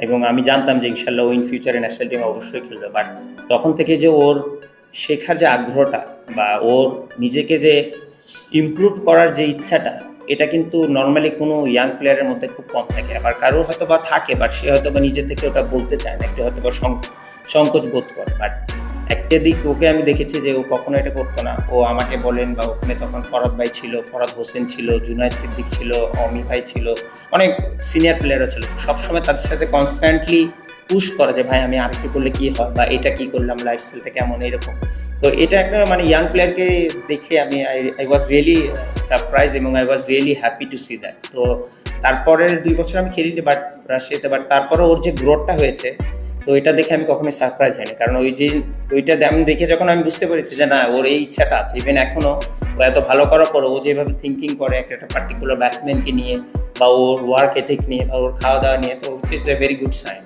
এবং আমি জানতাম যে ইনশাল্লাহ ও ইন ফিউচারে ন্যাশনাল টিমে অবশ্যই খেলবে। বাট তখন থেকে যে ওর শেখার যে আগ্রহটা বা ওর নিজেকে যে ইমপ্রুভ করার যে ইচ্ছাটা, এটা কিন্তু নর্মালি কোনো ইয়াং প্লেয়ারের মধ্যে খুব কম থাকে। আবার কারো হয়তো বা থাকে, বাট সে হয়তো বা নিজে থেকে ওটা বলতে চায় না, একটু হয়তো বা সংকোচ বোধ করে। বাট একটা দিক ওকে আমি দেখেছি যে ও কখনো এটা করতো না। ও আমাকে বলেন, বা ওখানে তখন ফরহাদ ভাই ছিল, ফরহাদ হোসেন ছিল, জুনায়েদ সিদ্দিক ছিল, অমি ভাই ছিল, অনেক সিনিয়র প্লেয়ারও ছিল। সবসময় তাদের সাথে কনস্ট্যান্টলি পুশ করে যে ভাই আমি আরেকটু করলে কি হয়, বা এটা কি করলাম, লাইফস্টাইলটা কেমন, এরকম। তো এটা একটা মানে ইয়াং প্লেয়ারকে দেখে আমি আই ওয়াজ রিয়েলি সারপ্রাইজ, এবং I was really happy to see that. তো তারপরের 2 বছর আমি খেলিনি বাট রাশিয়াতে, বাট তারপরে ওর যে গ্রোথটা হয়েছে, তো এটা দেখে আমি কখনোই সারপ্রাইজ হয়নি। কারণ ওই যে ওইটা আমি দেখে যখন আমি বুঝতে পেরেছি যে না, ওর এই ইচ্ছাটা আছে, ইভেন এখনো ও এত ভালো করার পর ও যেভাবে থিঙ্কিং করে একটা পার্টিকুলার ব্যাটসম্যানকে নিয়ে, বা ওর ওয়ার্ক এথিক নিয়ে, বা ওর খাওয়া দাওয়া নিয়ে, তো it's a very good sign.